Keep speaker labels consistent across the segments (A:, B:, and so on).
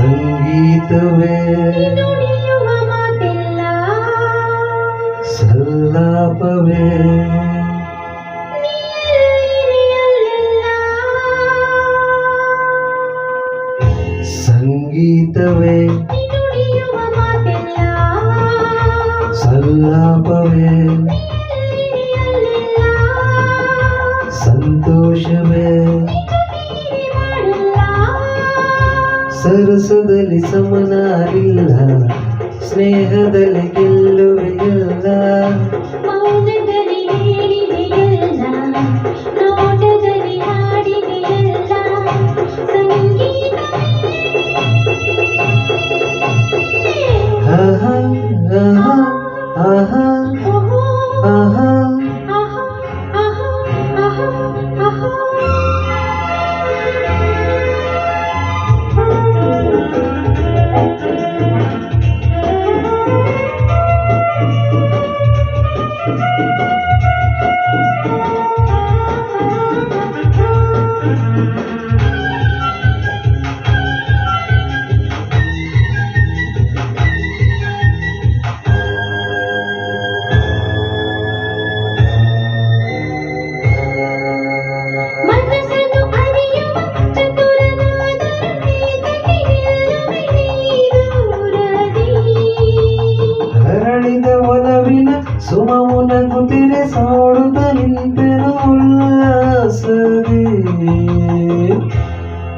A: ಸಂಗೀತವೇ
B: ನುಡಿಯುವ ಮಾತೆಲ್ಲ
A: ಸಲ್ಲಾಪವೇ ಸಂಗೀತವೇ
B: ನುಡಿಯುವ ಮಾತೆಲ್ಲ
A: ಸಲ್ಲಾಪವೇ ಸಂತೋಷವೇ ಸರಸದಲ್ಲಿ ಸಮನಾರಿಲ್ಲ ಸ್ನೇಹದಲ್ಲಿ ಗೆಲ್ಲುವೆಯಲ್ಲ
B: ಮೌನದಲ್ಲಿ ಹೇಳಿದೆಯಲ್ಲ ನೋಟದಲ್ಲಿ ಹಾಡಿದೆಯಲ್ಲ ಸಂಗೀತವೇ
A: ಆಹಾ ಆಹಾ ಆಹಾ ಆಹಾ ಸುಮವು ನಗುತ್ತಿರೆ ಸಾಡುತ್ತ ನಿಂತೆನು ಉಲ್ಲಾಸವೇ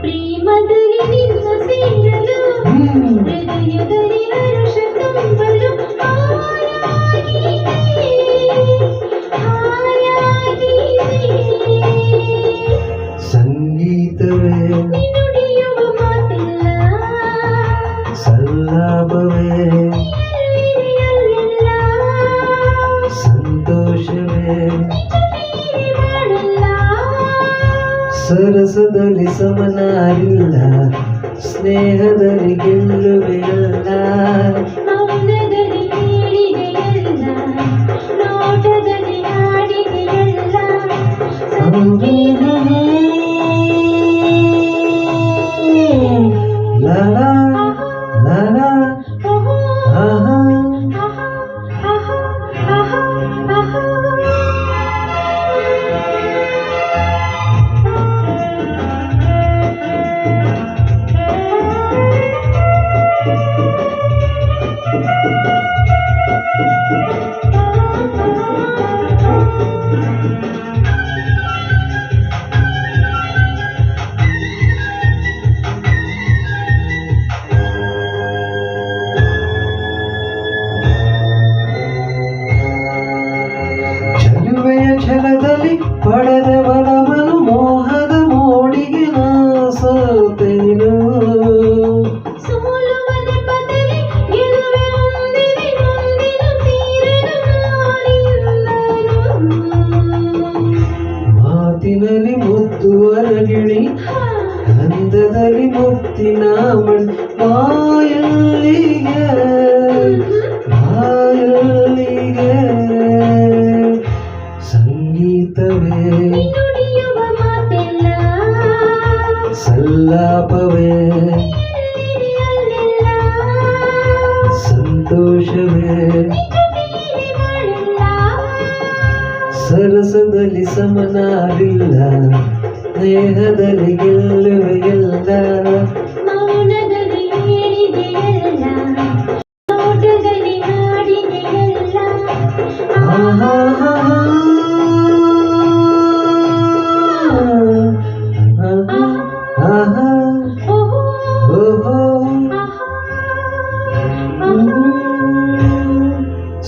B: ಪ್ರೇಮದಲ್ಲಿ ನಿನ್ನ ಸೇರಲು ಹೃದಯದಲ್ಲಿ ಹರ್ಷ ತುಂಬಲು
A: ಸಂಗೀತವೇ
B: ನುಡಿಯುವ ಮಾತೆಲ್ಲ
A: ಸಲ್ಲಾಪವೇ ಸಂತೋಷವೇ ಸರಸದಲ್ಲಿ ಸಮನಾರಿಲ್ಲ ಸ್ನೇಹದಲ್ಲಿ ಗೆಲ್ಲುವೆಯಲ್ಲ
B: ಮೌನದಲ್ಲಿ ಹೇಳಿದೆಯಲ್ಲ ನೋಟದಲ್ಲಿ ಹಾಡಿದೆಯಲ್ಲ
A: ಲಾಲಾ ಲಾಲಾ ಆಹಾ ಛಲದಲ್ಲಿ ಪಡೆದ ಬಲವನು ಮೋಹದ ಮೋಡಿಗೆ ನಾ ಸೋತೆನು
B: ಸೋಲುವ ನೆಪದಲ್ಲಿ ಗೆಲುವೆ ಹೊಂದಿದೆ ಮುಂದಿನ ತೀರನು
A: ಮಾತಿನಲ್ಲಿ ಮುದ್ದು ಅರಗಿಣಿ ಅಂದದಲ್ಲಿ ಮುತ್ತಿನ ಮಣ್ ಬಾಯಲ್ಲಿಗೆ ಸಂಗೀತವೇ
B: ನುಡಿಯುವ ಮಾತೆಲ್ಲ
A: ಸಲ್ಲಾಪವೇ ಸಂತೋಷವೇ ಸರಸದಲ್ಲಿ ಸಮನಾರಿಲ್ಲ ಸ್ನೇಹದಲ್ಲಿ ಗೆಲ್ಲುವೆಯಲ್ಲ
B: ಮೌನದಲ್ಲಿ ಹೇಳಿದೆಯಲ್ಲ ನೋಟದಲ್ಲಿ ಹಾಡಿದೆಯಲ್ಲ
A: ಆಹಾ ಆಹಾ ಓಹೋ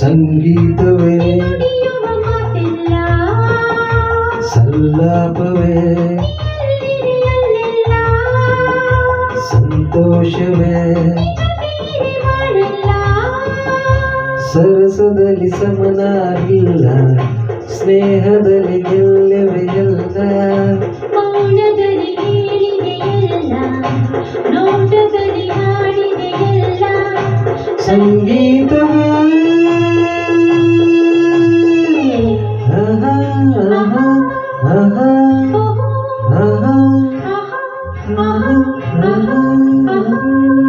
A: ಸಂಗೀತವೇ
B: ನುಡಿಯುವ ಮಾತೆಲ್ಲ
A: ಸಲ್ಲಾಪವೇ ಸಂತೋಷವೇ ಸರಸದಲ್ಲಿ ಸಮನಾಗಿಲ್ಲ ಸ್ನೇಹದಲ್ಲಿ ಗೆಲ್ಲುವೆಯಲ್ಲ
B: ಮೌನದಲ್ಲಿ ಹೇಳಿದೆಯಲ್ಲ ನೋಟದಲ್ಲಿ
A: ಸಂಗೀತವೇ ಆಹಾ, ಆಹಾ, ಆಹಾ, ಆಹಾ, ಆಹಾ, ಆಹಾ.